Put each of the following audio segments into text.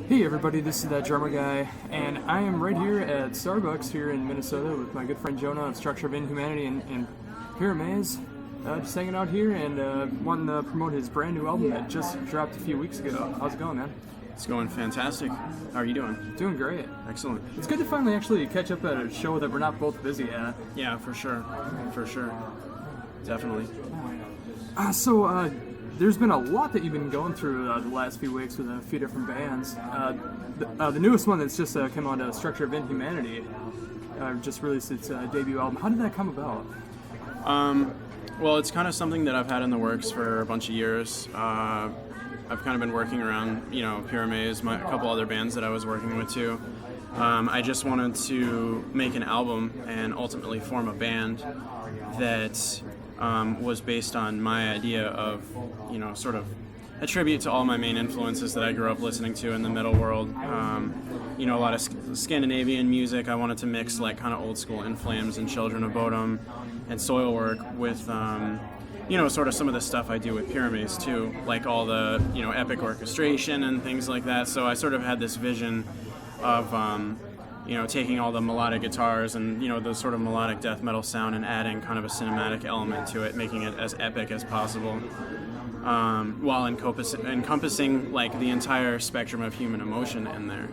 Hey everybody, this is that drummer guy, and I am right here at Starbucks here in Minnesota with my good friend Jonah of Structure of Inhumanity and Pyramaze. Just hanging out here and wanting to promote his brand new album that just dropped a few weeks ago. How's it going, man? It's going fantastic. How are you doing? Doing great. Excellent. It's good to finally actually catch up at a show that we're not both busy at. Yeah, for sure. For sure. Definitely. There's been a lot that you've been going through the last few weeks with a few different bands. The newest one that's just come out, Structure of Inhumanity, just released its debut album. How did that come about? Well, it's kind of something that I've had in the works for a bunch of years. I've kind of been working around, Pyramaze, a couple other bands that I was working with too. I just wanted to make an album and ultimately form a band that was based on my idea of, sort of a tribute to all my main influences that I grew up listening to in the metal world. A lot of Scandinavian music. I wanted to mix like kind of old school In Flames and Children of Bodom and Soilwork with, sort of some of the stuff I do with Pyramaze too, like all the, epic orchestration and things like that. So I sort of had this vision of, taking all the melodic guitars and, the sort of melodic death metal sound and adding kind of a cinematic element to it, making it as epic as possible, while encompassing like the entire spectrum of human emotion in there.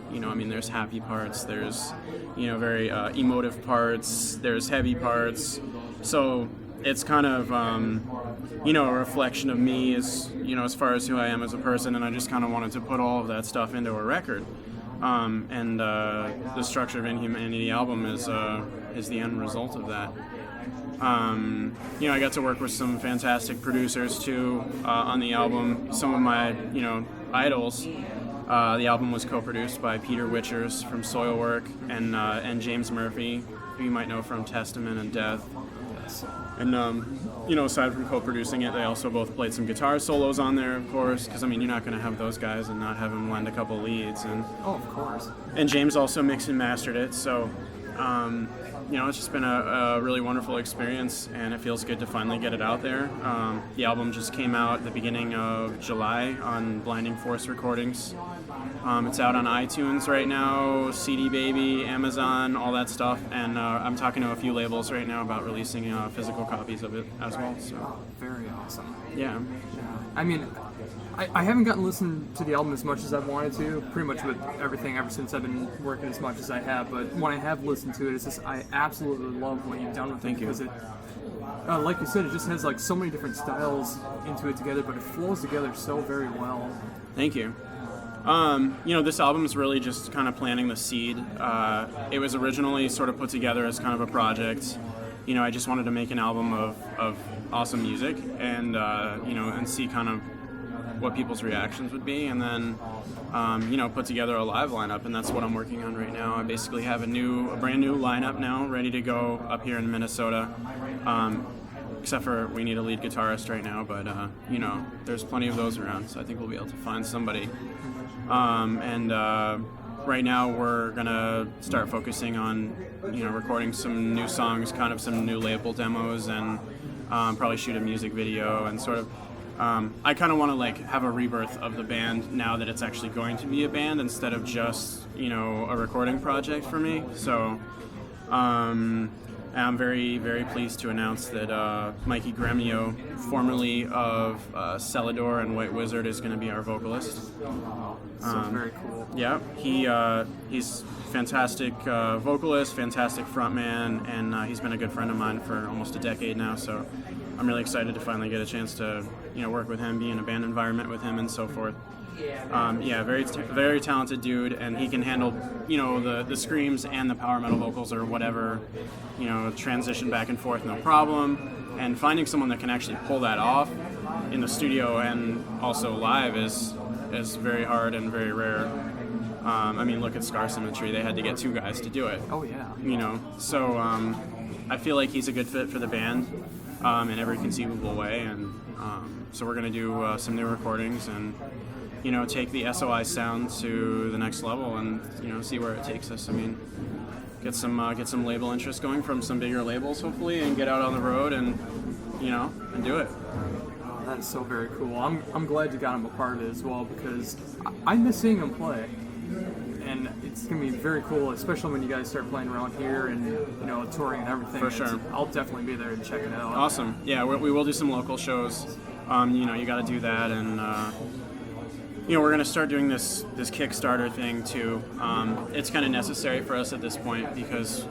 There's happy parts, there's, very emotive parts, there's heavy parts. So it's kind of, a reflection of me as far as who I am as a person, and I just kind of wanted to put all of that stuff into a record. The Structure of Inhumanity album is the end result of that. I got to work with some fantastic producers too on the album. Some of my, idols. The album was co-produced by Peter Witchers from Soilwork and James Murphy, who you might know from Testament and Death. And, aside from co-producing it, they also both played some guitar solos on there, of course, because, you're not going to have those guys and not have them lend a couple leads. Oh, of course. And James also mixed and mastered it, so, it's just been a really wonderful experience, and it feels good to finally get it out there. The album just came out at the beginning of July on Blinding Force Recordings. It's out on iTunes right now, CD Baby, Amazon, all that stuff, and I'm talking to a few labels right now about releasing physical copies of it as well. So. Oh, very awesome. Yeah. I haven't gotten to listen to the album as much as I've wanted to, pretty much with everything ever since I've been working as much as I have, but when I have listened to it, it's just, I absolutely love what you've done with it. Thank you. Because it, like you said, it just has like so many different styles into it together, but it flows together so very well. Thank you. This album is really just kind of planting the seed. It was originally sort of put together as kind of a project. I just wanted to make an album of awesome music and, and see kind of what people's reactions would be, and then, put together a live lineup, and that's what I'm working on right now. I basically have a brand new lineup now, ready to go up here in Minnesota. Except for we need a lead guitarist right now, but, there's plenty of those around, so I think we'll be able to find somebody. Right now we're gonna start focusing on, recording some new songs, kind of some new label demos, and probably shoot a music video and sort of. I kind of want to like have a rebirth of the band now that it's actually going to be a band instead of just a recording project for me. So I'm very, very pleased to announce that Mikey Gremio, formerly of Celador and White Wizard, is going to be our vocalist. So very cool. Yeah, he's fantastic vocalist, fantastic frontman, and he's been a good friend of mine for almost a decade now. So I'm really excited to finally get a chance to work with him, be in a band environment with him, and so forth. Very talented dude, and he can handle the screams and the power metal vocals or whatever, transition back and forth, no problem. And finding someone that can actually pull that off in the studio and also live is very hard and very rare. Look at Scar Symmetry; they had to get two guys to do it. Oh yeah. So I feel like he's a good fit for the band in every conceivable way, and so we're gonna do some new recordings and. Take the SOI sound to the next level and, see where it takes us. Get some label interest going from some bigger labels, hopefully, and get out on the road and do it. Oh, that is so very cool. I'm glad you got him a part of it as well, because I miss seeing him play. and it's gonna be very cool, especially when you guys start playing around here and touring and everything. For sure. I'll definitely be there and check it out. Awesome. Yeah, we will do some local shows. You got to do that, and we're going to start doing this Kickstarter thing too. It's kind of necessary for us at this point because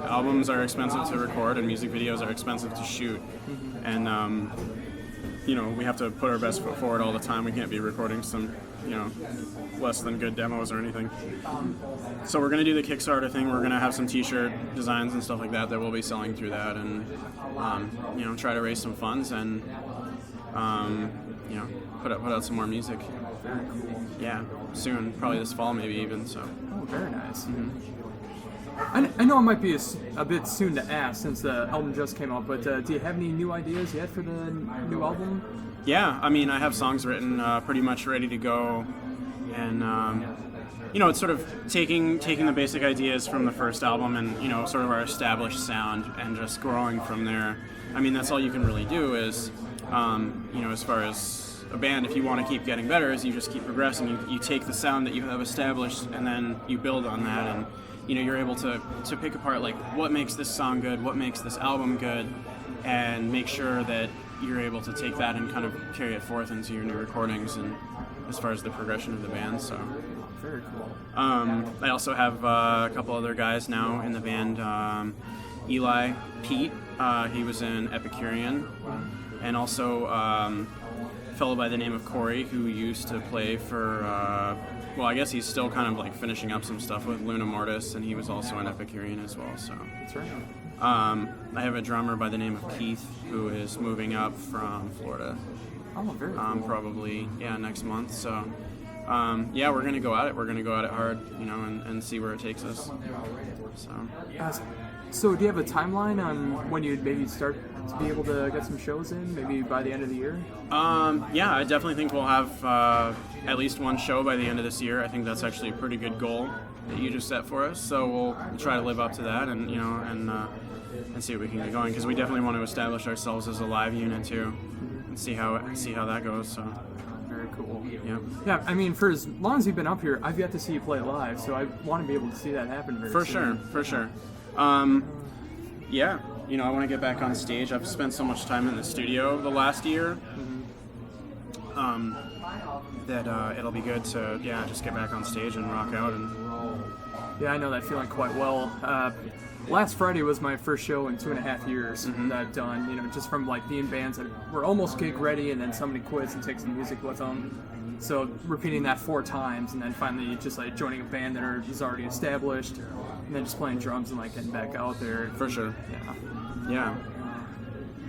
albums are expensive to record and music videos are expensive to shoot, and we have to put our best foot forward all the time. We can't be recording some less than good demos or anything. So we're going to do the Kickstarter thing. We're going to have some t-shirt designs and stuff like that we'll be selling through that, and try to raise some funds and put out some more music. Very cool. Yeah, soon, probably this fall maybe even. So. Oh, very nice. I know it might be a bit soon to ask since the album just came out, but do you have any new ideas yet for the new album? Yeah, I mean, I have songs written, pretty much ready to go, and it's sort of taking the basic ideas from the first album and sort of our established sound and just growing from there. I mean, that's all you can really do is, as far as a band, if you want to keep getting better, is you just keep progressing. You take the sound that you have established and then you build on that, and you're able to pick apart like what makes this song good, what makes this album good, and make sure that you're able to take that and kind of carry it forth into your new recordings and as far as the progression of the band. So very cool. I also have a couple other guys now in the band. Eli, Pete, he was in Epicurean, and also a fellow by the name of Corey who used to play for I guess he's still kind of like finishing up some stuff with Luna Mortis, and he was also in Epicurean as well. So that's right. I have a drummer by the name of Keith who is moving up from Florida. Oh, very cool. Probably next month. So we're gonna go at it. We're gonna go at it hard, and see where it takes us. So do you have a timeline on when you'd maybe start to be able to get some shows in, maybe by the end of the year? I definitely think we'll have at least one show by the end of this year. I think that's actually a pretty good goal that you just set for us. So we'll try to live up to that, and and see what we can get going, because we definitely want to establish ourselves as a live unit too, and see how that goes. So. Very cool. Yeah. I mean, for as long as you've been up here, I've yet to see you play live, so I want to be able to see that happen very soon. For sure. I want to get back on stage. I've spent so much time in the studio the last year that it'll be good to just get back on stage and rock out. And I know that feeling quite well. Last Friday was my first show in 2.5 years that I've done, just from like being bands that were almost gig ready and then somebody quits and takes the music with them. So repeating that 4 times and then finally just like joining a band that is already established and then just playing drums and like getting back out there. For sure. Yeah.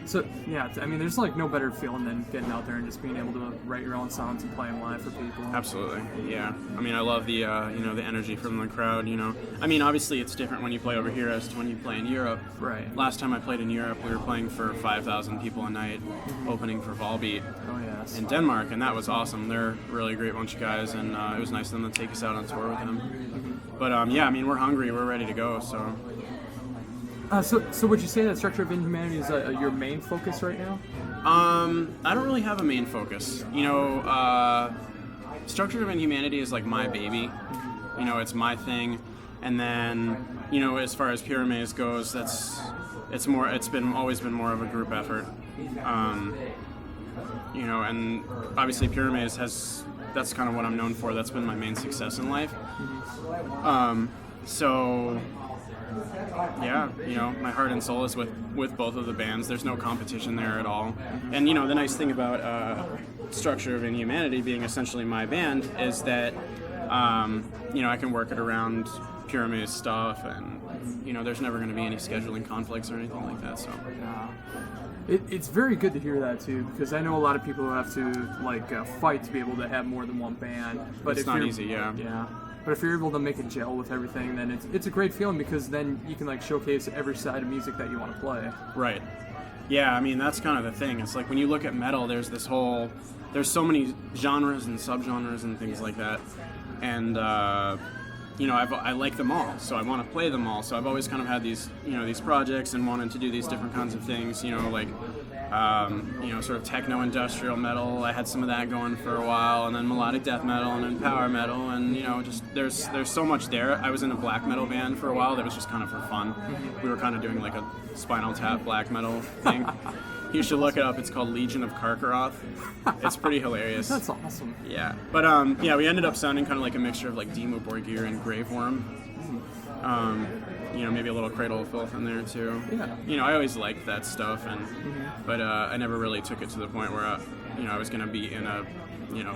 So, I mean, there's like no better feeling than getting out there and just being able to write your own songs and play them live for people. Absolutely, yeah. I mean, I love the, the energy from the crowd, I mean, obviously it's different when you play over here as to when you play in Europe. Right. Last time I played in Europe, we were playing for 5,000 people a night, opening for Volbeat in Denmark, and that was awesome. They're a really great bunch of guys, and it was nice of them to take us out on tour with them. But, I mean, we're hungry, we're ready to go, so... So would you say that Structure of Inhumanity is your main focus right now? I don't really have a main focus. Structure of Inhumanity is like my baby. It's my thing. And then, as far as Pyramaze goes, it's always been more of a group effort. And obviously Pyramaze that's kind of what I'm known for. That's been my main success in life. My heart and soul is with both of the bands. There's no competition there at all. And, the nice thing about Structure of Inhumanity being essentially my band is that, I can work it around Pyramaze stuff, and, there's never going to be any scheduling conflicts or anything like that, so... It's very good to hear that, too, because I know a lot of people who have to, fight to be able to have more than one band. But it's not easy, yeah. Yeah. But if you're able to make it gel with everything, then it's a great feeling, because then you can showcase every side of music that you want to play. Right. Yeah, I mean, that's kind of the thing. It's like when you look at metal, there's so many genres and subgenres and things like that. And, I like them all, so I want to play them all. So I've always kind of had these projects and wanted to do these different kinds of things, sort of techno industrial metal. I had some of that going for a while, and then melodic death metal, and then power metal, and just there's so much there. I was in a black metal band for a while that was just kind of for fun. We were kind of doing like a Spinal Tap black metal thing. You should look it up. It's called Legion of Karkaroth. It's pretty hilarious. That's awesome. Yeah, but we ended up sounding kind of like a mixture of like Dimmu Borgir and Graveworm. Maybe a little Cradle of Filth in there too. Yeah. I always liked that stuff, but I never really took it to the point where I was gonna be in a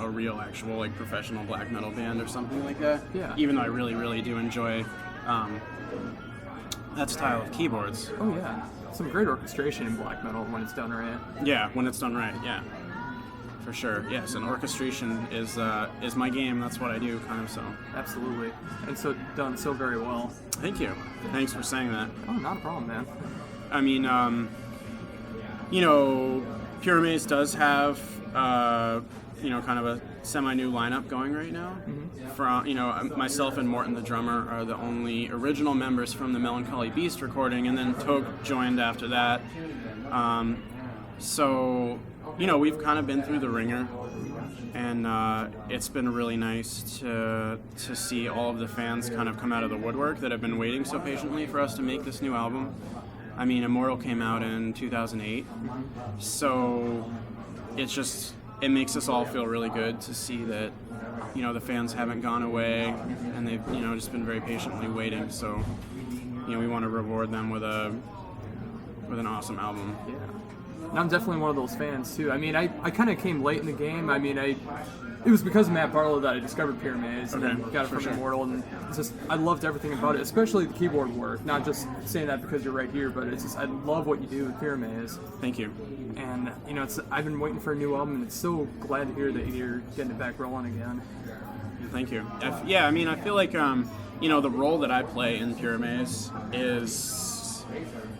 real actual like professional black metal band or something like that. Yeah. Even though I really, really do enjoy that style of keyboards. Oh yeah. Some great orchestration in black metal when it's done right. Yeah, when it's done right. Yeah. For sure, yes, and orchestration is my game. That's what I do, kind of. So absolutely, and so done so very well. Thank you. Thanks for saying that. Oh, not a problem, man. I mean, Pyramaze does have kind of a semi-new lineup going right now. From myself and Morton, the drummer, are the only original members from the Melancholy Beast recording, and then Toke joined after that. So. We've kind of been through the ringer, and it's been really nice to see all of the fans kind of come out of the woodwork that have been waiting so patiently for us to make this new album. I mean, Immortal came out in 2008, so it makes us all feel really good to see that, the fans haven't gone away, and they've, just been very patiently waiting, so, we want to reward them with an awesome album. Yeah. And I'm definitely one of those fans too. I mean, I kind of came late in the game. I mean, it was because of Matt Barlow that I discovered Pyramaze and then got it from Immortal, and it's just I loved everything about it, especially the keyboard work. Not just saying that because you're right here, but it's just I love what you do with Pyramaze. Thank you. And I've been waiting for a new album, and it's so glad to hear that you're getting it back rolling again. Thank you. I mean, I feel like the role that I play in Pyramaze is.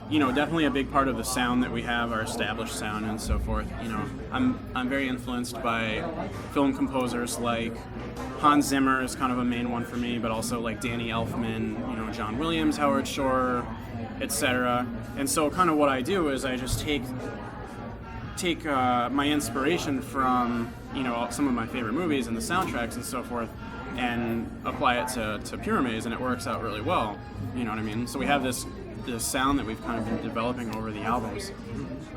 Definitely a big part of the sound that we have, our established sound and so forth. I'm very influenced by film composers like Hans Zimmer is kind of a main one for me, but also like Danny Elfman, John Williams, Howard Shore, etc. And so kind of what I do is I just take my inspiration from some of my favorite movies and the soundtracks and so forth, and apply it to Pyramaze, and it works out really well. You know what I mean? So we have this sound that we've kind of been developing over the albums.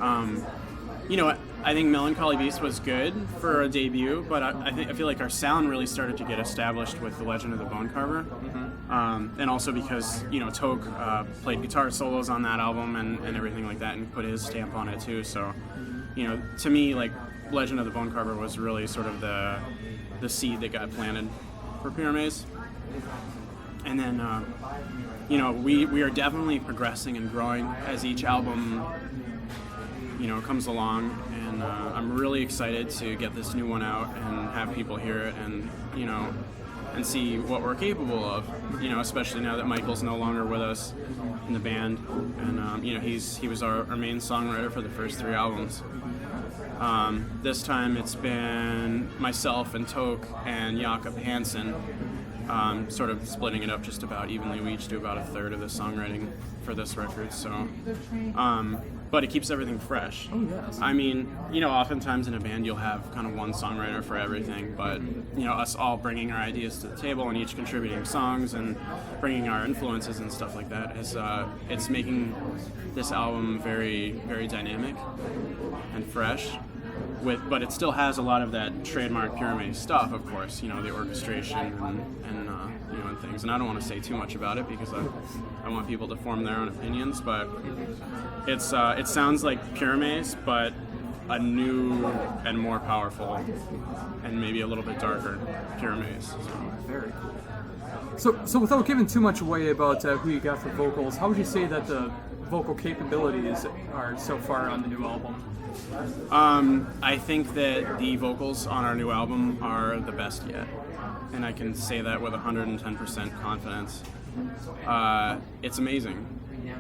I think Melancholy Beast was good for a debut, but I feel like our sound really started to get established with The Legend of the Bone Carver, and also because Toke played guitar solos on that album and everything like that, and put his stamp on it too. So, to me, like Legend of the Bone Carver was really sort of the seed that got planted for Pyramaze, and then. We are definitely progressing and growing as each album, comes along, and I'm really excited to get this new one out and have people hear it and, and see what we're capable of, especially now that Michael's no longer with us in the band, and, he was our main songwriter for the first 3 albums. This time it's been myself and Toke and Jakob Hansen, sort of splitting it up just about evenly. We each do about a third of the songwriting for this record, so but it keeps everything fresh. Oh yes. I mean, oftentimes in a band you'll have kind of one songwriter for everything, but us all bringing our ideas to the table and each contributing songs and bringing our influences and stuff like that is it's making this album very, very dynamic and fresh. But it still has a lot of that trademark Pyramaze stuff, of course, the orchestration and things. And I don't want to say too much about it because I want people to form their own opinions. But it sounds like Pyramaze, but a new and more powerful and maybe a little bit darker Pyramaze. So. Very cool. So without giving too much away about who you got for vocals, how would you say that the vocal capabilities are so far on the new album? I think that the vocals on our new album are the best yet, and I can say that with 110% confidence. It's amazing.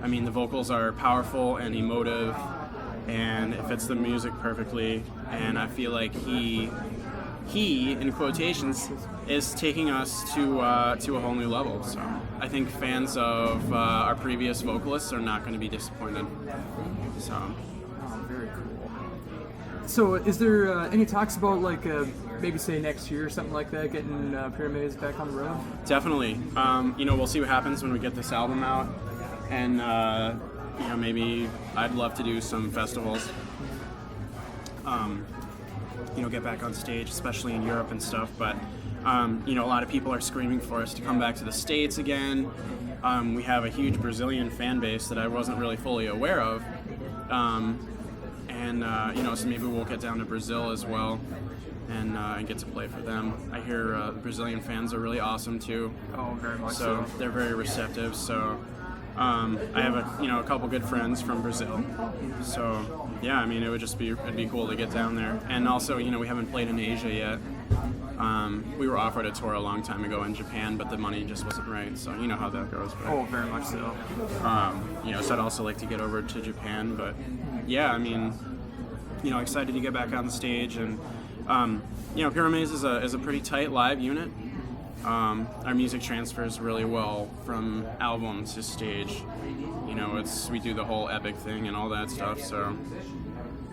I mean, the vocals are powerful and emotive, and it fits the music perfectly, and I feel like he in quotations is taking us to a whole new level. So I think fans of our previous vocalists are not going to be disappointed. So very cool. So, is there any talks about maybe say next year or something like that, getting Pyramaze back on the road? Definitely. We'll see what happens when we get this album out, and maybe I'd love to do some festivals. Get back on stage, especially in Europe and stuff. But a lot of people are screaming for us to come back to the States again. We have a huge Brazilian fan base that I wasn't really fully aware of. So maybe we'll get down to Brazil as well and get to play for them. I hear the Brazilian fans are really awesome too. Oh, very much so. They're very receptive. So I have a couple good friends from Brazil. So yeah, it'd be cool to get down there. And also, we haven't played in Asia yet. We were offered a tour a long time ago in Japan, but the money just wasn't right. So you know how that goes. But, very much so. So I'd also like to get over to Japan. But yeah, excited to get back on the stage. And Pyramaze is a pretty tight live unit. Our music transfers really well from album to stage. We do the whole epic thing and all that stuff. So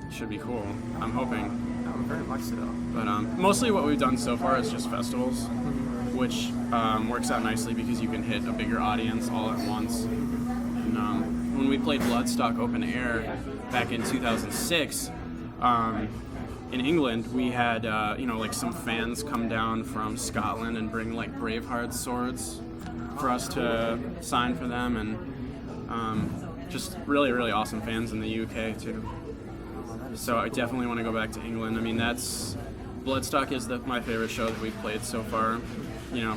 it should be cool. I'm hoping. Very much so. But mostly what we've done so far is just festivals, which works out nicely because you can hit a bigger audience all at once. And when we played Bloodstock Open Air back in 2006 in England, we had some fans come down from Scotland and bring Braveheart swords for us to sign for them, and just really, really awesome fans in the UK too. So I definitely want to go back to England. Bloodstock is my favorite show that we've played so far.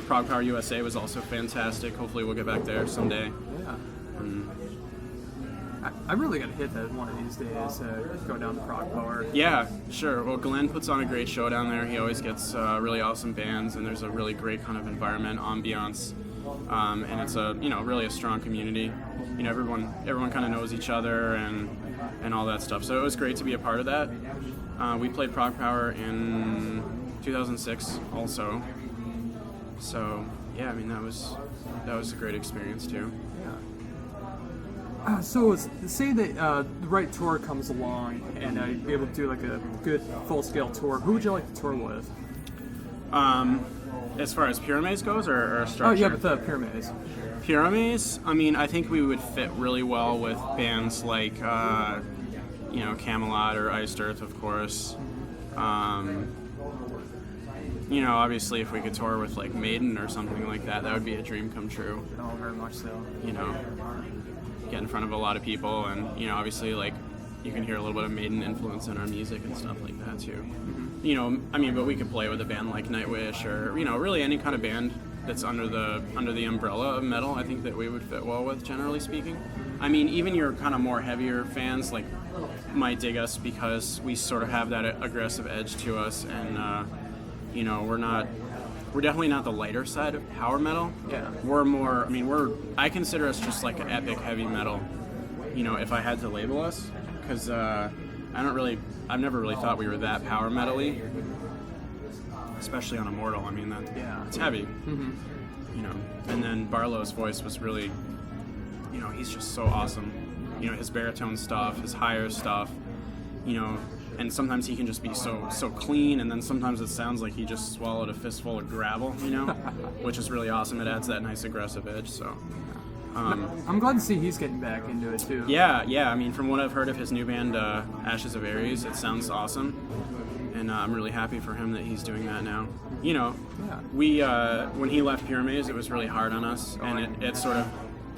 Prague Power USA was also fantastic. Hopefully we'll get back there someday. Yeah. I really got to hit that one of these days, go down to Prague Power. Yeah, sure. Well, Glenn puts on a great show down there. He always gets really awesome bands, and there's a really great kind of environment, ambiance, and it's really a strong community. Everyone kind of knows each other and all that stuff. So it was great to be a part of that. We played Prague Power in 2006 also. So yeah, that was a great experience too. So say that the right tour comes along and you'd be able to do a good full-scale tour. Who would you like to tour with? As far as Pyramaze goes, or Structure? Oh yeah, with Pyramaze. Pyramaze, I think we would fit really well with bands like Camelot or Iced Earth, of course. Obviously if we could tour with Maiden or something like that, that would be a dream come true. Oh, very much so. Get in front of a lot of people, and obviously you can hear a little bit of Maiden influence in our music and stuff like that too. But we could play with a band like Nightwish or really any kind of band that's under the umbrella of metal. I think that we would fit well with, generally speaking. Even your kind of more heavier fans might dig us because we sort of have that aggressive edge to us, and we're definitely not the lighter side of power metal. Yeah. We're more, I consider us just an epic heavy metal, if I had to label us, because I've never really thought we were that power metal-y, especially on Immortal. It's heavy. Mm-hmm. And then Barlow's voice was really, he's just so awesome. His baritone stuff, his higher stuff, and sometimes he can just be so clean, and then sometimes it sounds like he just swallowed a fistful of gravel, which is really awesome. It adds that nice aggressive edge. So I'm glad to see he's getting back into it too. Yeah. From what I've heard of his new band, Ashes of Ares, it sounds awesome, and I'm really happy for him that he's doing that now. We when he left Pyramaze, it was really hard on us, and it sort of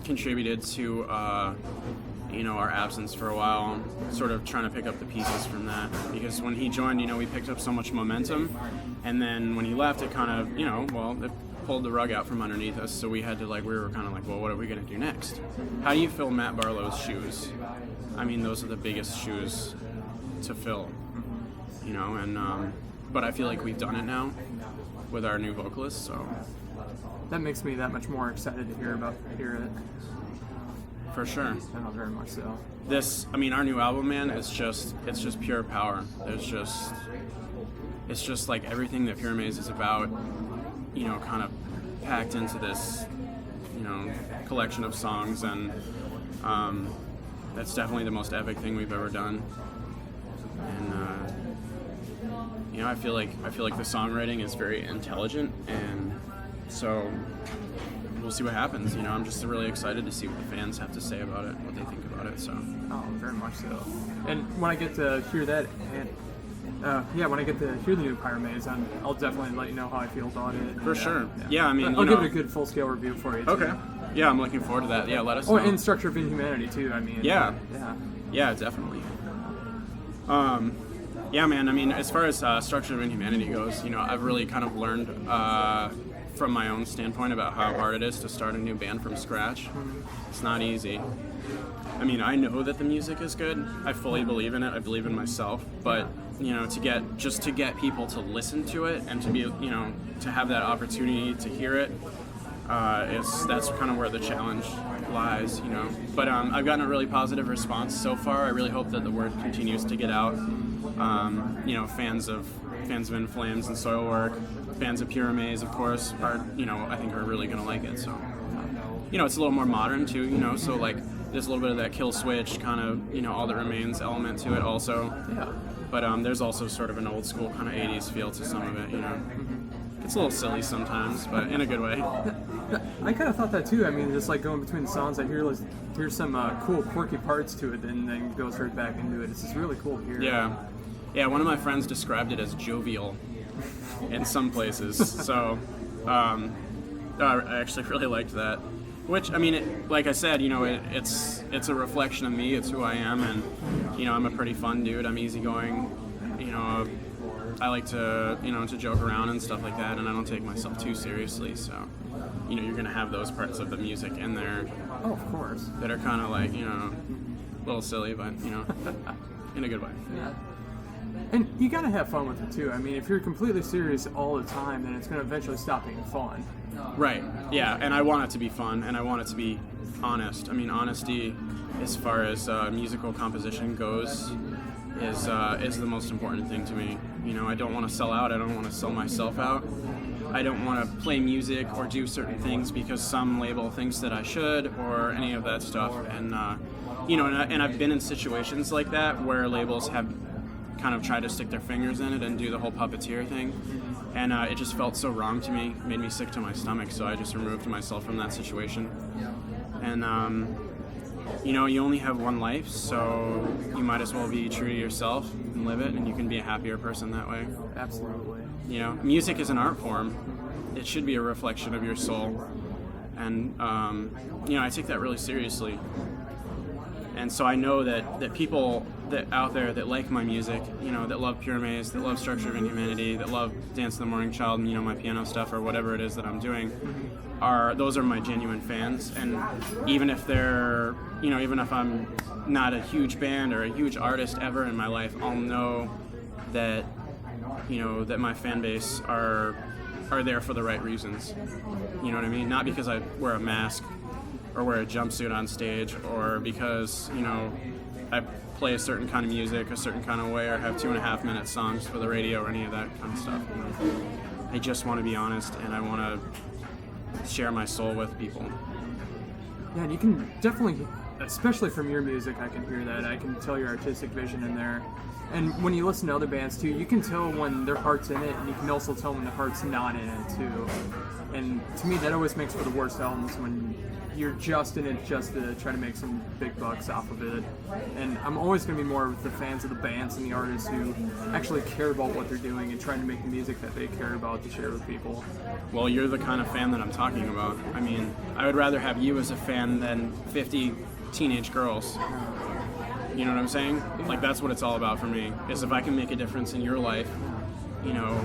contributed to our absence for a while, sort of trying to pick up the pieces from that. Because when he joined, we picked up so much momentum, and then when he left, it kind of, it pulled the rug out from underneath us. So we had to we were kind of well, what are we going to do next? How do you fill Matt Barlow's shoes? Those are the biggest shoes to fill, but I feel like we've done it now with our new vocalist, so. That makes me that much more excited to hear it. For sure. Very much so. Our new album, man, it's just pure power. It's just everything that Pyramaze is about, kind of packed into this, collection of songs, and that's definitely the most epic thing we've ever done. And You know, I feel like the songwriting is very intelligent, and so we'll see what happens. You know, I'm just really excited to see what the fans have to say about it, what they think about it. So. Oh, very much so. And when I get to hear that, when I get to hear the new Pyramaze, I'll definitely let you know how I feel about it. For sure. Yeah, I mean, I'll give it a good full-scale review for you, too. Okay. Yeah, I'm looking forward to that. Yeah, let us know. Oh, and Structure of Inhumanity, too, I mean. Yeah. Yeah. Yeah, definitely. Yeah, man, I mean, as far as Structure of Inhumanity goes, you know, I've really kind of learned from my own standpoint about how hard it is to start a new band from scratch. It's not easy. I mean, I know that the music is good. I fully believe in it. I believe in myself. But, you know, to get people to listen to it and to be, you know, to have that opportunity to hear it, that's kind of where the challenge lies, you know. But I've gotten a really positive response so far. I really hope that the word continues to get out. You know, fans of In Flames and Soilwork, fans of Pyramaze, of course, are, you know, I think are really gonna like it. So, you know, it's a little more modern too, you know. So like, there's a little bit of that Kill Switch kind of, you know, All That Remains element to it also. Yeah. But there's also sort of an old school kind of 80s feel to some of it, you know. It's a little silly sometimes, but in a good way. I kind of thought that too. I mean, just like going between the songs, I hear some cool, quirky parts to it, and then goes right back into it. It's just really cool to hear. Yeah. One of my friends described it as jovial in some places. So I actually really liked that. Which, I mean, like I said, you know, it's a reflection of me. It's who I am, and you know, I'm a pretty fun dude. I'm easygoing. You know, I like to, you know, to joke around and stuff like that, and I don't take myself too seriously. So, you know, you're gonna have those parts of the music in there. Oh, of course. That are kind of like, you know, a little silly, but you know, in a good way. Yeah. And you gotta have fun with it too. I mean, if you're completely serious all the time, then it's gonna eventually stop being fun. Right. Yeah. And I want it to be fun, and I want it to be honest. I mean, honesty, as far as musical composition goes, is the most important thing to me. You know, I don't want to sell out. I don't want to sell myself out. I don't want to play music or do certain things because some label thinks that I should, or any of that stuff. And you know, and I've been in situations like that where labels have kind of tried to stick their fingers in it and do the whole puppeteer thing, and it just felt so wrong to me. It made me sick to my stomach. So I just removed myself from that situation. And you know, you only have one life, so you might as well be true to yourself and live it, and you can be a happier person that way. Absolutely. You know, music is an art form. It should be a reflection of your soul. And, you know, I take that really seriously. And so I know that people that out there that like my music, you know, that love Pyramaze, that love Structure of Inhumanity, that love Dance of the Morning Child and, you know, my piano stuff or whatever it is that I'm doing, those are my genuine fans. And even if they're, you know, even if I'm not a huge band or a huge artist ever in my life, I'll know that, you know, that my fan base are there for the right reasons. You know what I mean? Not because I wear a mask or wear a jumpsuit on stage, or because, you know, I play a certain kind of music a certain kind of way, or have 2.5-minute songs for the radio or any of that kind of stuff. You know? I just want to be honest, and I want to share my soul with people. Yeah, and you can definitely, especially from your music, I can hear that. I can tell your artistic vision in there. And when you listen to other bands too, you can tell when their heart's in it, and you can also tell when their heart's not in it too. And to me, that always makes for the worst albums, when you're just in it just to try to make some big bucks off of it. And I'm always going to be more with the fans of the bands and the artists who actually care about what they're doing and trying to make the music that they care about to share with people. Well, you're the kind of fan that I'm talking about. I mean, I would rather have you as a fan than 50 teenage girls. You know what I'm saying? Like, that's what it's all about for me, is if I can make a difference in your life, you know,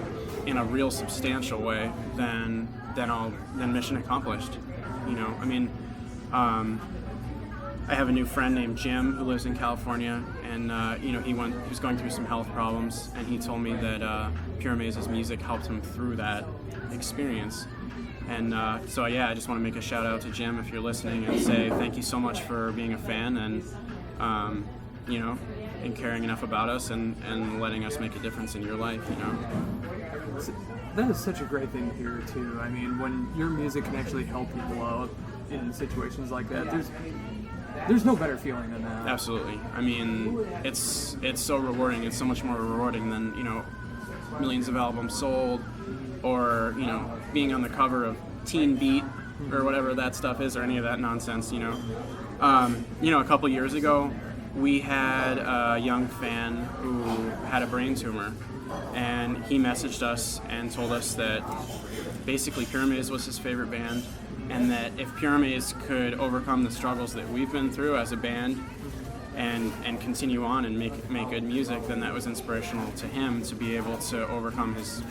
in a real substantial way, then mission accomplished. You know, I mean, I have a new friend named Jim who lives in California, and you know, he was going through some health problems, and he told me that Pyramaze's music helped him through that experience. And so yeah, I just want to make a shout out to Jim if you're listening, and say thank you so much for being a fan, and you know, and caring enough about us, and letting us make a difference in your life. You know. That is such a great thing to hear too. I mean, when your music can actually help people out in situations like that, there's no better feeling than that. Absolutely. I mean, it's so rewarding. It's so much more rewarding than, you know, millions of albums sold, or being on the cover of Teen Beat or whatever that stuff is, or any of that nonsense. A couple years ago, we had a young fan who had a brain tumor, and he messaged us and told us that basically Pyramaze was his favorite band, and that if Pyramaze could overcome the struggles that we've been through as a band and continue on and make good music, then that was inspirational to him to be able to overcome his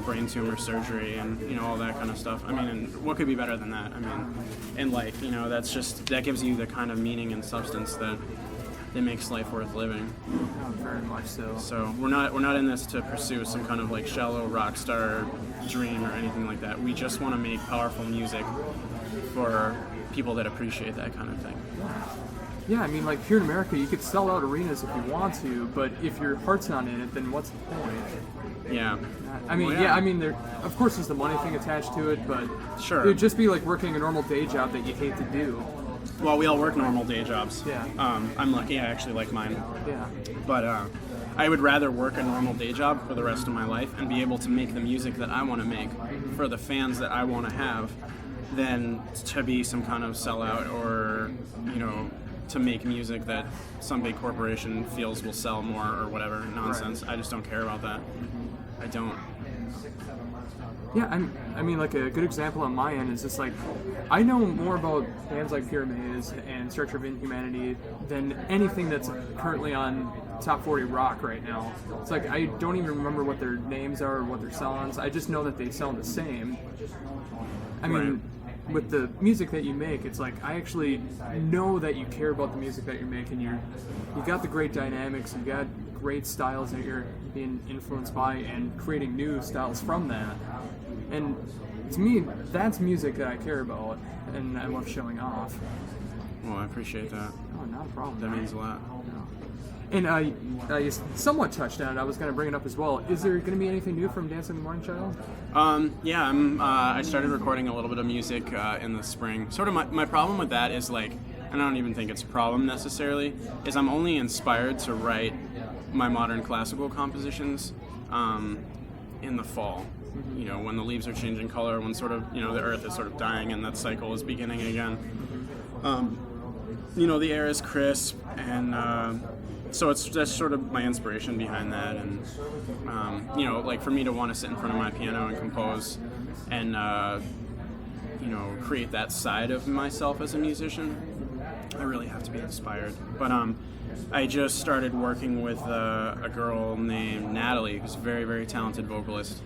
brain tumor surgery and all that kind of stuff. I mean, and what could be better than that? I mean, and that gives you the kind of meaning and substance that makes life worth living. Oh, very much so. So we're not in this to pursue some kind of like shallow rock star dream or anything like that. We just want to make powerful music for people that appreciate that kind of thing. Yeah, I mean, like here in America, you could sell out arenas if you want to, but if your heart's not in it, then what's the point? Yeah. I mean, I mean, there of course there's the money thing attached to it, but sure, it would just be like working a normal day job that you hate to do. Well, we all work normal day jobs. Yeah. I'm lucky. I actually like mine. Yeah. But I would rather work a normal day job for the rest of my life and be able to make the music that I want to make for the fans that I want to have than to be some kind of sellout or, to make music that some big corporation feels will sell more or whatever nonsense. Right. I just don't care about that. I don't. Yeah, I mean, like a good example on my end is just like, I know more about bands like Pyramaze and Structure of Inhumanity than anything that's currently on Top 40 Rock right now. It's like, I don't even remember what their names are or what their songs. I just know that they sound the same. I mean, with the music that you make, it's like, I actually know that you care about the music that you're making. You got the great dynamics, you got great styles that you're being influenced by and creating new styles from that. And to me, that's music that I care about, and I love showing off. Well, I appreciate that. Oh, not a problem. That means a lot. And you somewhat touched on it. I was going to bring it up as well. Is there going to be anything new from Dancing the Morning Child? Yeah, I started recording a little bit of music in the spring. Sort of my problem with that is like, and I don't even think it's a problem necessarily, is I'm only inspired to write my modern classical compositions in the fall. When the leaves are changing color, when sort of, the earth is sort of dying and that cycle is beginning again. The air is crisp, and so that's sort of my inspiration behind that. And, like for me to want to sit in front of my piano and compose and, create that side of myself as a musician, I really have to be inspired. But I just started working with a girl named Natalie, who's a very, very talented vocalist.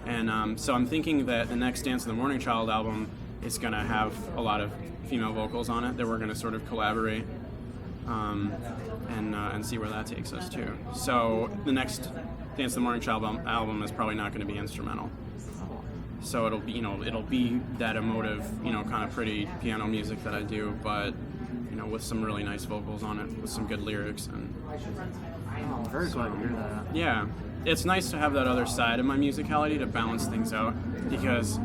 And so I'm thinking that the next Dance of the Morning Child album is going to have a lot of female vocals on it, that we're going to sort of collaborate and see where that takes us too. So the next Dance of the Morning Child album is probably not going to be instrumental. So it'll be that emotive, kind of pretty piano music that I do, but with some really nice vocals on it, with some good lyrics. And I'm very glad to hear that. Yeah. It's nice to have that other side of my musicality to balance things out, because,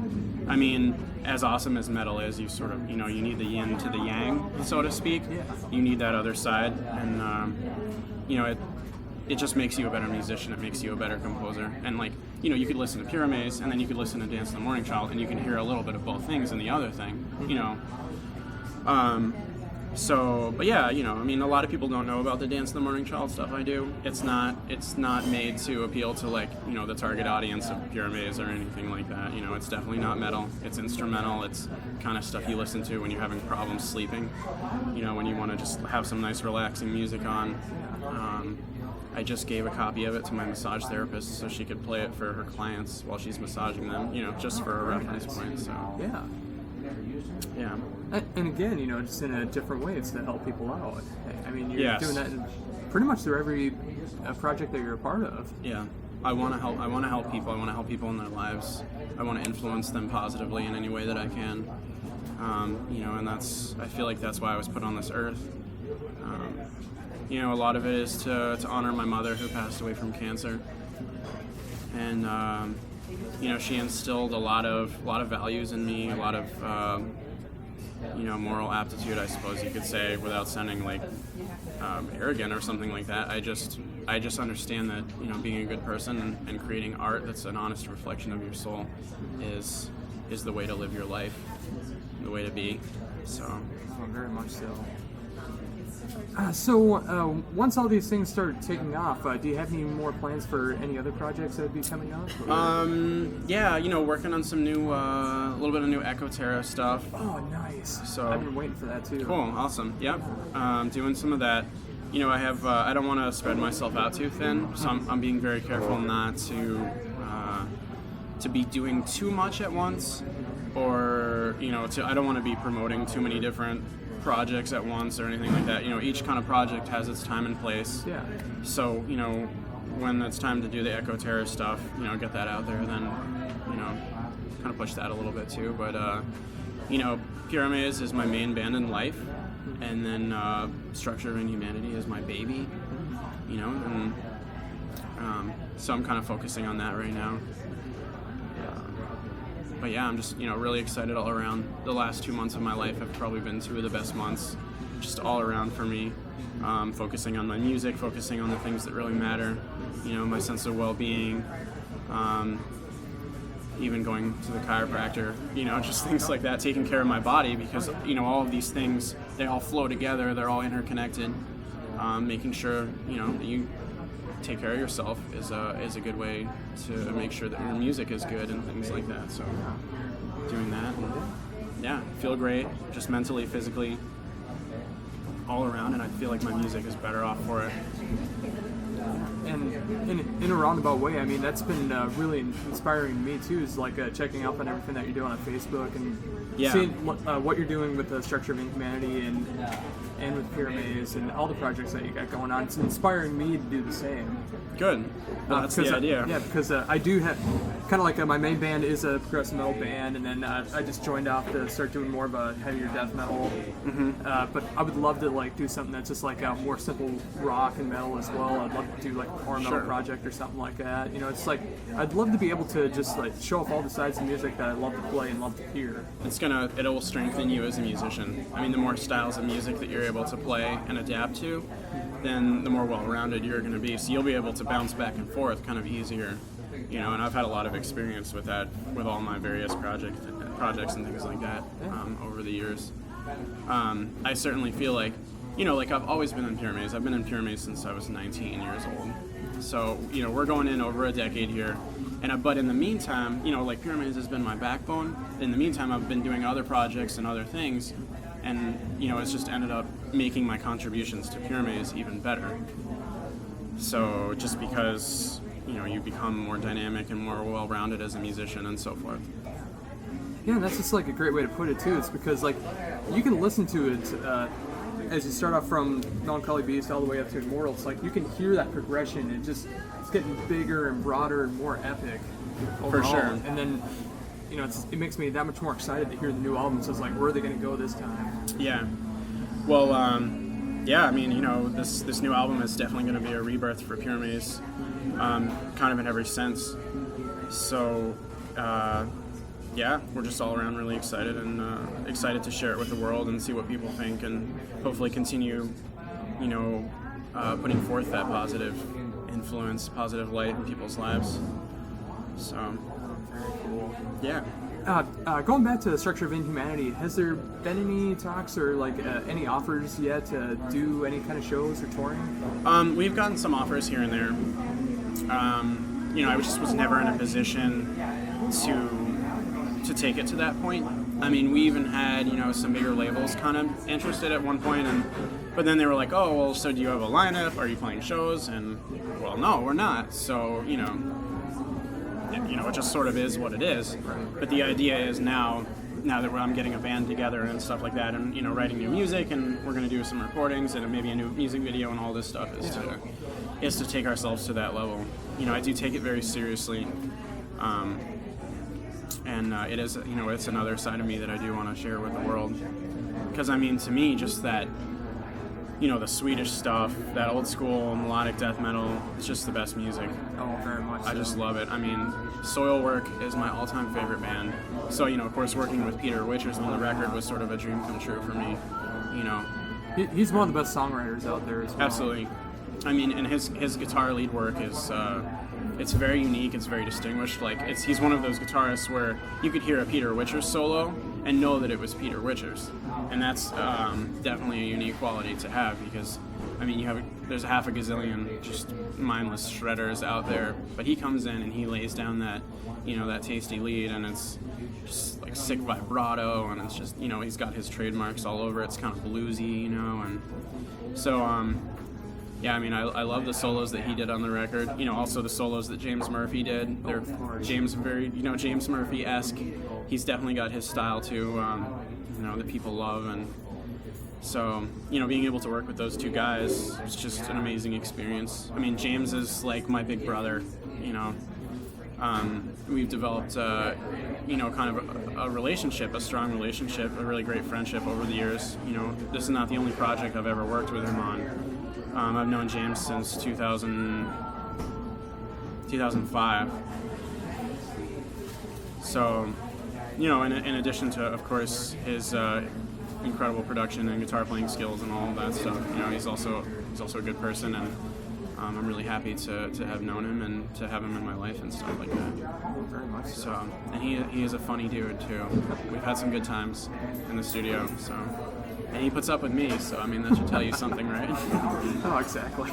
I mean, as awesome as metal is, you sort of, you need the yin to the yang, so to speak. Yeah. You need that other side, and, it just makes you a better musician. It makes you a better composer. And, like, you could listen to Pyramaze, and then you could listen to Dance of the Morning Child, and you can hear a little bit of both things in the other thing, So, but yeah, a lot of people don't know about the Dance of the Morning Child stuff I do. It's not made to appeal to, like, the target audience of Pyramaze or anything like that. It's definitely not metal. It's instrumental. It's kind of stuff you listen to when you're having problems sleeping. When you want to just have some nice relaxing music on. I just gave a copy of it to my massage therapist so she could play it for her clients while she's massaging them, just for a reference point. So yeah. Yeah. And again, just in a different way, it's to help people out. I mean, you're Yes. doing that pretty much through every project that you're a part of. Yeah. I want to help people. I want to help people in their lives. I want to influence them positively in any way that I can. And I feel like that's why I was put on this earth. A lot of it is to honor my mother, who passed away from cancer. And, she instilled a lot of values in me, a lot of moral aptitude, I suppose you could say, without sounding like arrogant or something like that. I just understand that being a good person and creating art that's an honest reflection of your soul is the way to live your life, the way to be. So very much so. So once all these things start taking off, do you have any more plans for any other projects that would be coming up? Yeah, working on some new, a little bit of new Echo Terra stuff. Oh, nice. So I've been waiting for that too. Cool, awesome. Yep, doing some of that. I have. I don't want to spread myself out too thin, so I'm being very careful not to be doing too much at once, or I don't want to be promoting too many different projects at once or anything like that. Each kind of project has its time and place. Yeah. So when it's time to do the Echo Terra stuff, get that out there, then kind of push that a little bit too. But Pyramaze is my main band in life, and then Structure of Inhumanity is my baby. And so I'm kind of focusing on that right now. But yeah, I'm just really excited all around. The last 2 months of my life have probably been 2 of the best months, just all around for me. Focusing on my music, focusing on the things that really matter. My sense of well-being. Even going to the chiropractor. Just things like that. Taking care of my body, because all of these things, they all flow together. They're all interconnected. Making sure that you take care of yourself is a good way to make sure that your music is good and things like that. So doing that, and yeah, feel great, just mentally, physically, all around, and I feel like my music is better off for it. And in a roundabout way, I mean, that's been really inspiring to me too, is like checking up on everything that you're doing on Facebook and seeing what you're doing with the Structure of Inhumanity and with Pyramaze and all the projects that you got going on. It's inspiring me to do the same. Good. Well, that's the idea. Yeah, because I do have kind of like my main band is a progressive metal band, and then I just joined off to start doing more of a heavier death metal. But I would love to like do something that's just like a more simple rock and metal as well. I'd love to do like a power metal project or something like that. It's like I'd love to be able to just like show off all the sides of music that I love to play and love to hear. It will strengthen you as a musician. I mean, the more styles of music that you're able to play and adapt to, then the more well-rounded you're going to be. So you'll be able to bounce back and forth kind of easier. And I've had a lot of experience with that, with all my various projects and things like that over the years. I certainly feel like, like I've always been in Pyramaze. I've been in Pyramaze since I was 19 years old. So, we're going in over a decade here. But in the meantime, like Pyramaze has been my backbone. In the meantime, I've been doing other projects and other things. And, it's just ended up making my contributions to Pyramaze even better. So just because, you become more dynamic and more well-rounded as a musician and so forth. Yeah, that's just like a great way to put it too. It's because like you can listen to it as you start off from Melancholy Beast all the way up to Immortal. It's like you can hear that progression. It's getting bigger and broader and more epic overall. For sure. And then it makes me that much more excited to hear the new album. So it's like, where are they going to go this time? Yeah. Well, I mean, this new album is definitely going to be a rebirth for Pyramaze, kind of in every sense. So, we're just all around really excited and excited to share it with the world and see what people think, and hopefully continue, putting forth that positive influence, positive light in people's lives. So, yeah. Going back to the Structure of Inhumanity, has there been any talks or like any offers yet to do any kind of shows or touring? We've gotten some offers here and there. I just was never in a position to take it to that point. I mean, we even had some bigger labels kind of interested at one point, but then they were like, oh, well, so do you have a lineup? Are you playing shows? And well, no, we're not. So it just sort of is what it is. But the idea is now that I'm getting a band together and stuff like that, and writing new music, and we're going to do some recordings and maybe a new music video and all this stuff is to take ourselves to that level. I do take it very seriously, and it is it's another side of me that I do want to share with the world. Because I mean, to me, just that the Swedish stuff, that old school melodic death metal. It's just the best music. Oh, very much. I just love it. I mean, Soilwork is my all-time favorite band. So, of course, working with Peter Witchers on the record was sort of a dream come true for me. He's one of the best songwriters out there as well. Absolutely. I mean, and his guitar lead work is it's very unique. It's very distinguished. Like he's one of those guitarists where you could hear a Peter Witchers solo and know that it was Peter Witchers, and that's definitely a unique quality to have because, I mean, there's a half a gazillion just mindless shredders out there, but he comes in and he lays down that that tasty lead, and it's just like sick vibrato, and it's just he's got his trademarks all over. It's kind of bluesy, and so yeah, I mean, I love the solos that he did on the record. Also the solos that James Murphy did. They're James Murphy-esque. He's definitely got his style too, that people love, and so being able to work with those two guys is just an amazing experience. I mean, James is like my big brother. We've developed kind of a relationship, a strong relationship, a really great friendship over the years. This is not the only project I've ever worked with him on. I've known James since 2005. So, in addition to, of course, his incredible production and guitar playing skills and all of that stuff, he's also a good person, and I'm really happy to have known him and to have him in my life and stuff like that. Very much so. So, and he is a funny dude too. We've had some good times in the studio, so. And he puts up with me, so I mean that should tell you something, right? Oh, exactly.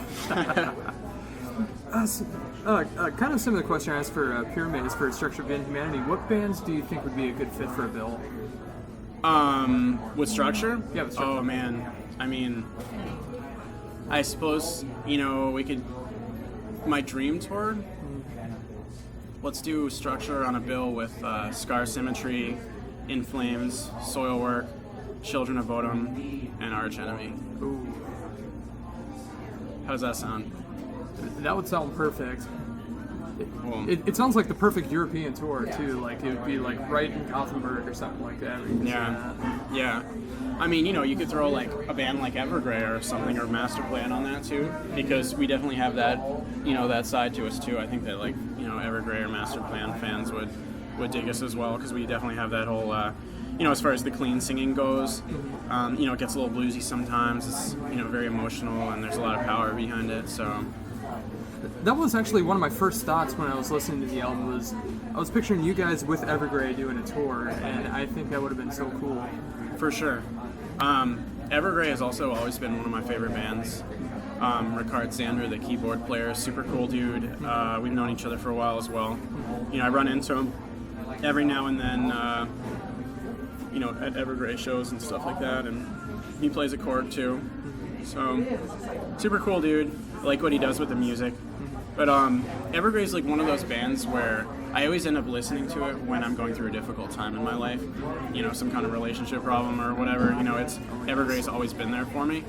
Kind of similar question I asked for Pyramaze for Structure of Inhumanity. What bands do you think would be a good fit for a bill? With Structure? Yeah, with Structure. Oh man, I mean, I suppose we could. My dream tour. Let's do Structure on a bill with Scar Symmetry, In Flames, Soilwork, Children of Bodom, and Arch Enemy. Ooh. How does that sound? That would sound perfect. Well, It sounds like the perfect European tour too. Like it would be like right in Gothenburg or something like that. Yeah. I mean, you could throw like a band like Evergrey or something, or Master Plan on that too, because we definitely have that, that side to us too. I think that like, Evergrey or Master Plan fans would dig us as well, because we definitely have that whole, as far as the clean singing goes, it gets a little bluesy sometimes. It's, very emotional, and there's a lot of power behind it. So that was actually one of my first thoughts when I was listening to the album. I was picturing you guys with Evergrey doing a tour, and I think that would have been so cool. For sure. Evergrey has also always been one of my favorite bands. Ricard Zander, the keyboard player, super cool dude. We've known each other for a while as well. I run into him every now and then, at Evergrey shows and stuff like that, and he plays a chord too. So, super cool dude. I like what he does with the music. But Evergrey's like one of those bands where I always end up listening to it when I'm going through a difficult time in my life, some kind of relationship problem or whatever. Evergrey's always been there for me.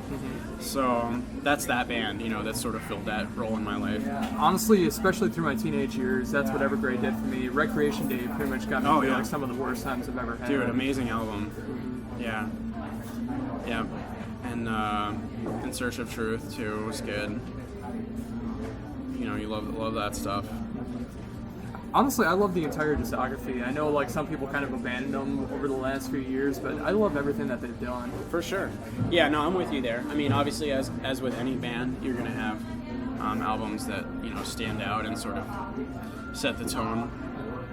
So that's that band, that sort of filled that role in my life. Honestly, especially through my teenage years, that's what Evergrey did for me. Recreation Day pretty much got me through like some of the worst times I've ever had. Dude, amazing album. Yeah. And In Search of Truth too was good. You love that stuff. Honestly, I love the entire discography. I know like some people kind of abandoned them over the last few years, but I love everything that they've done. For sure. Yeah, no, I'm with you there. I mean, obviously, as with any band, you're going to have albums that, stand out and sort of set the tone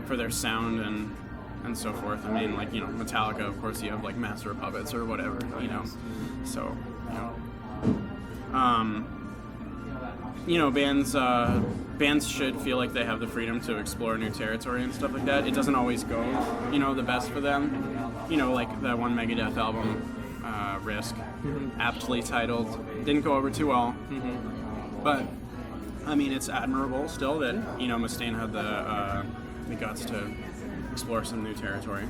for their sound and so forth. I mean, like, Metallica, of course, you have like Master of Puppets or whatever, So, bands should feel like they have the freedom to explore new territory and stuff like that. It doesn't always go, the best for them. Like that one Megadeth album, Risk, aptly titled, didn't go over too well. But, I mean, it's admirable still that, Mustaine had the guts to explore some new territory.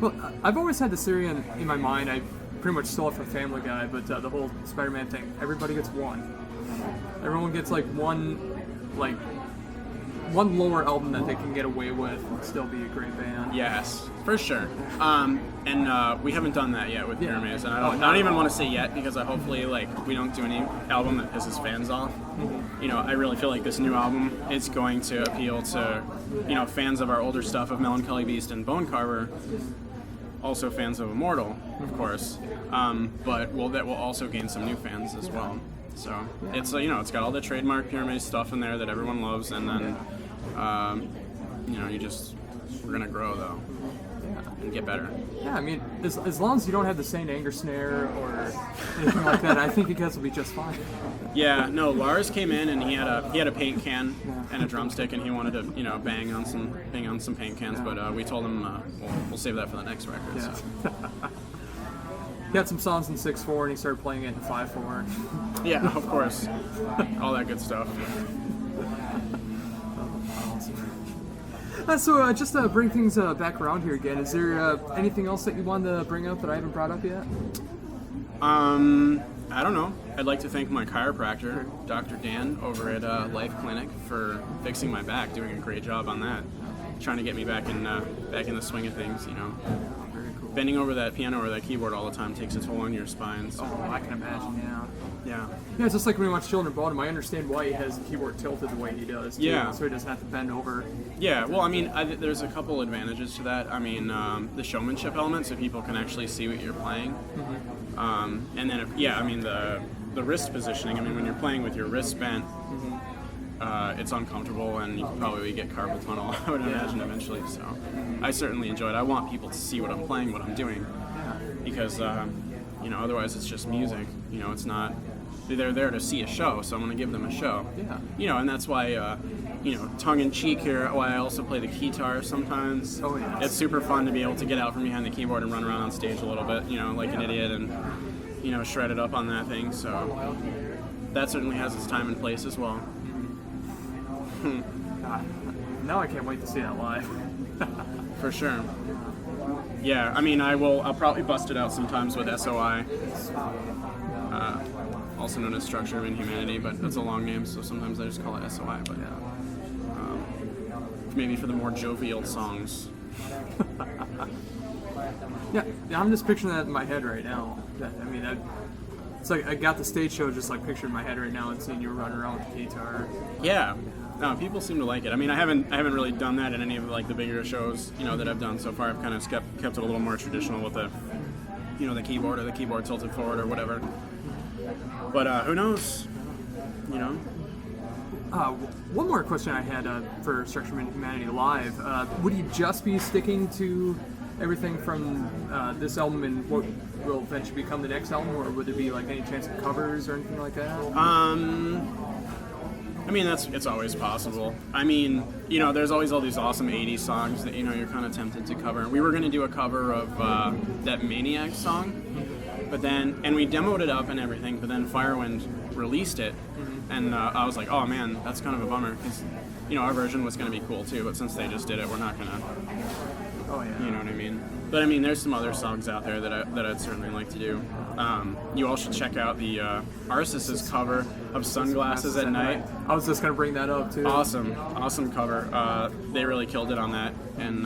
Well, I've always had this theory in my mind. I pretty much stole it from Family Guy, but the whole Spider-Man thing, everybody gets one. Everyone gets like one, like one lower album that they can get away with and still be a great band. Yes, for sure. And we haven't done that yet with Pyramaze, and I don't even want to say yet because hopefully we don't do any album that pisses fans off. You know, I really feel like this new album is going to appeal to, you know, fans of our older stuff of Melancholy Beast and Bone Carver, also fans of Immortal, of course, but that will also gain some new fans as well. So it's you know, it's got all the trademark Pyramaze stuff in there that everyone loves, and then you know, we're gonna grow though. And get better. Yeah, I mean, as long as you don't have the Saint Anger snare or anything like that, I think you guys will be just fine. Yeah, no, Lars came in and he had a paint can and a drumstick, and he wanted to, you know, bang on some paint cans, but we told him we'll save that for the next record. Yeah. So. He had some songs in 6/4 and he started playing it in 5/4. Yeah, of course. All that good stuff. So just to bring things back around here again, is there anything else that you wanted to bring up that I haven't brought up yet? I don't know. I'd like to thank my chiropractor, Dr. Dan, over at Life Clinic for fixing my back, doing a great job on that, trying to get me back in the swing of things, you know. Very cool. Bending over that piano or that keyboard all the time takes a toll on your spine. So. Oh, I can imagine, yeah. Yeah. Yeah, it's just like when we watch Children of Bodom, I understand why he has the keyboard tilted the way he does, too, yeah. So he doesn't have to bend over. Yeah, well, I mean, there's a couple advantages to that. I mean, the showmanship element, so people can actually see what you're playing. Mm-hmm. And then, I mean, the wrist positioning, I mean, when you're playing with your wrist bent, it's uncomfortable, and you can probably get carpal tunnel, I would imagine, eventually. So I certainly enjoy it. I want people to see what I'm playing, what I'm doing, because, you know, otherwise it's just music. You know, it's not... They're there to see a show, so I'm going to give them a show. Yeah. You know, and that's why, you know, tongue-in-cheek here, why I also play the guitar sometimes. Oh, yeah. It's super fun to be able to get out from behind the keyboard and run around on stage a little bit, you know, like an idiot, and, you know, shred it up on that thing. So that certainly has its time and place as well. God, now I can't wait to see that live. For sure. Yeah, I mean, I'll probably bust it out sometimes with SOI. Also known as Structure of Inhumanity, but that's a long name, so sometimes I just call it SOI. But maybe for the more jovial songs. Yeah, I'm just picturing that in my head right now. I mean, it's like I got the stage show just like pictured in my head right now and seeing you running around with the guitar. Yeah, no, people seem to like it. I mean, I haven't really done that in any of like the bigger shows, you know, that I've done so far. I've kind of kept it a little more traditional with the, you know, the keyboard or the keyboard tilted forward or whatever. But who knows, you know? One more question I had for Structure of Inhumanity Live. Would you just be sticking to everything from this album and what will eventually become the next album, or would there be like any chance of covers or anything like that? I mean, it's always possible. I mean, you know, there's always all these awesome 80s songs that, you know, you're kind of tempted to cover. We were going to do a cover of that Maniac song. But then, and we demoed it up and everything, but then Firewind released it, and I was like, oh man, that's kind of a bummer, because, you know, our version was going to be cool too, but since they just did it, we're not going to, you know what I mean? But I mean, there's some other songs out there that I'd certainly like to do. You all should check out the Arcis's cover of Sunglasses at Night. I was just going to bring that up too. Awesome cover. They really killed it on that, and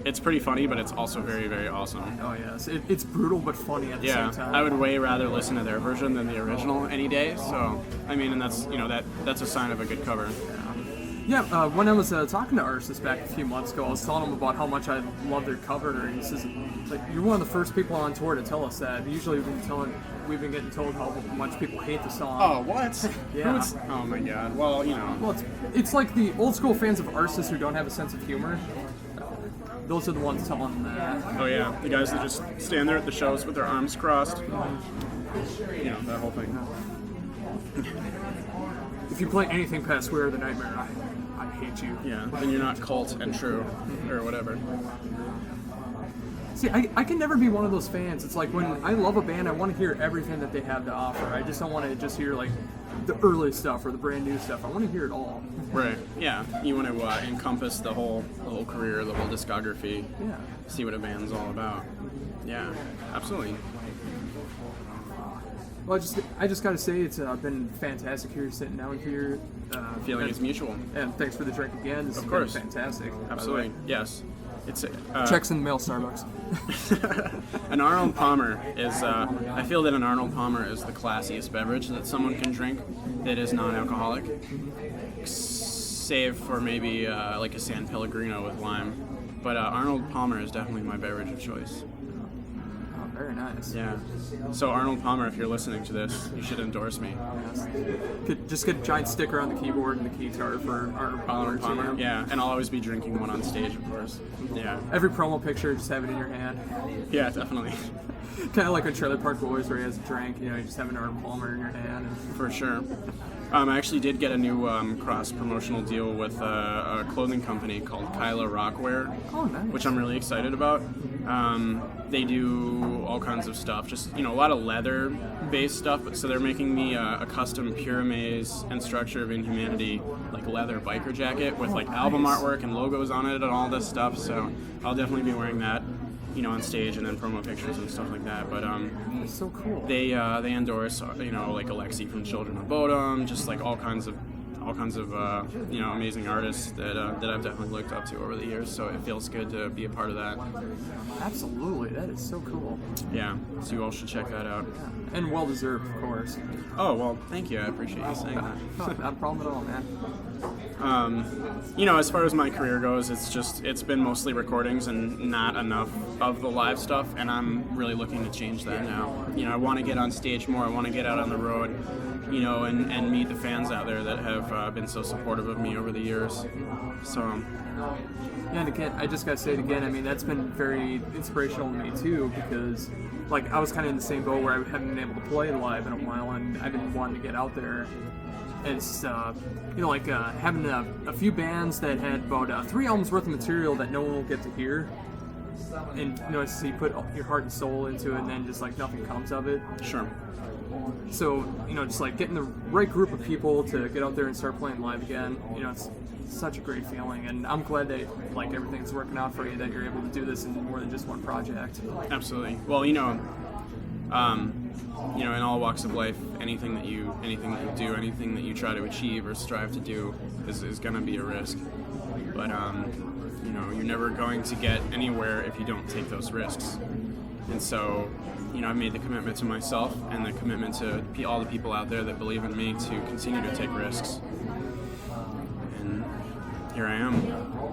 it's pretty funny, but it's also very, very awesome. Oh yes, it's brutal but funny at the same time. I would way rather listen to their version than the original any day. So I mean, and that's, you know, that's a sign of a good cover. Yeah, when I was talking to Arsis back a few months ago, I was telling him about how much I love their cover, and he says, like, you're one of the first people on tour to tell us that. Usually we've been getting told how much people hate the song. Oh, what? Yeah. Oh my god. Well, you know. Well, it's like the old school fans of Arsis who don't have a sense of humor. Those are the ones telling them that. Oh yeah, the guys that just stand there at the shows with their arms crossed. You know, that whole thing. If you play anything past Swear the Nightmare, I hate you. Yeah, then you're not cult and true, or whatever. See, I can never be one of those fans. It's like when I love a band, I want to hear everything that they have to offer. I just don't want to just hear like the early stuff or the brand new stuff. I want to hear it all. Right. Yeah. You want to encompass the whole career, the whole discography. Yeah. See what a band's all about. Yeah. Absolutely. Well, I just gotta say it's been fantastic here, sitting down here. Feeling is mutual. And thanks for the drink again. This Of has course. been fantastic. Absolutely, yes. It's Checks in the mail, Starbucks. an Arnold Palmer is. I feel that an Arnold Palmer is the classiest beverage that someone can drink that is non-alcoholic, save for maybe like a San Pellegrino with lime. But Arnold Palmer is definitely my beverage of choice. Oh, very nice. Yeah. So Arnold Palmer, if you're listening to this, you should endorse me. Yes. Just get a giant sticker on the keyboard and the guitar for Arnold Palmer. too. Yeah, and I'll always be drinking one on stage, of course. Yeah. Every promo picture, just have it in your hand. Yeah, definitely. Kind of like on Trailer Park Boys, where he has a drink. You just have an Arnold Palmer in your hand. For sure. I actually did get a new cross-promotional deal with a clothing company called hile Rockwear, Oh, nice. which I'm really excited about. They do all kinds of stuff, just a lot of leather-based stuff. So they're making me a custom Pyramaze and Structure of Inhumanity like leather biker jacket with like album Nice. artwork and logos on it and all this stuff. So I'll definitely be wearing that, on stage and then promo pictures and stuff like that. But That's so cool. they endorse like Alexi from Children of Bodom, just like all kinds of amazing artists that I've definitely looked up to over the years. So it feels good to be a part of that. Absolutely, that is so cool. Yeah, so you all should check that out. And well deserved, of course. Oh well, thank you. I appreciate you saying that. No, not a problem at all, man. As far as my career goes, it's been mostly recordings and not enough of the live stuff, and I'm really looking to change that now. I want to get on stage more. I want to get out on the road, and meet the fans out there that have been so supportive of me over the years. So. Yeah, and again, I just gotta say it again. I mean, that's been very inspirational to me too, because like I was kind of in the same boat where I haven't been able to play live in a while, and I've been wanting to get out there. And it's having a few bands that had about 3 albums worth of material that no one will get to hear, and so you put your heart and soul into it, and then just like nothing comes of it. Sure. So just like getting the right group of people to get out there and start playing live again, it's such a great feeling, and I'm glad that like everything's working out for you, that you're able to do this in more than just one project. Absolutely. Well, in all walks of life, anything that you do, anything that you try to achieve or strive to do is going to be a risk. But you're never going to get anywhere if you don't take those risks. And so, I've made the commitment to myself and the commitment to all the people out there that believe in me to continue to take risks. And here I am.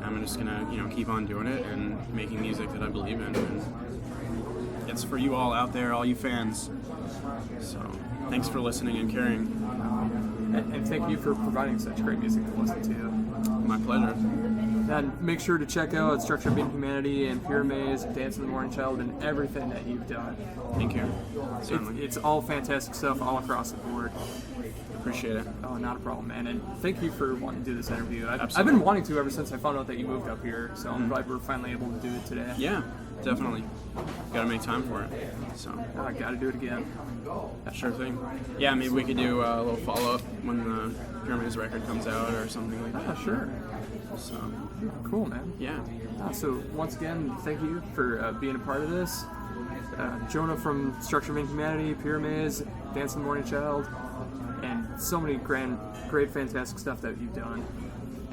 I'm just gonna, keep on doing it and making music that I believe in. And it's for you all out there, all you fans. So, thanks for listening and caring. And thank you for providing such great music to listen to. My pleasure. And make sure to check out Structure of Inhumanity and Pyramaze, Dance in the Morning Child, and everything that you've done. Thank you. Certainly. It's all fantastic stuff all across the board. Appreciate it. Oh, not a problem, man. And thank you for wanting to do this interview. I've Absolutely. been wanting to ever since I found out that you moved up here, so I'm glad we're finally able to do it today. Yeah, definitely. Gotta make time for it. So. I gotta do it again. Sure thing. Yeah, maybe we could do a little follow-up when the Pyramaze record comes out or something like that. Sure. So, Cool, man. yeah. So once again, thank you for being a part of this. Jonah from Structure of Inhumanity, Pyramaze, Dance in the Morning Child, and so many great, fantastic stuff that you've done.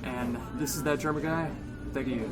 And this is That Drummer Guy. Thank you.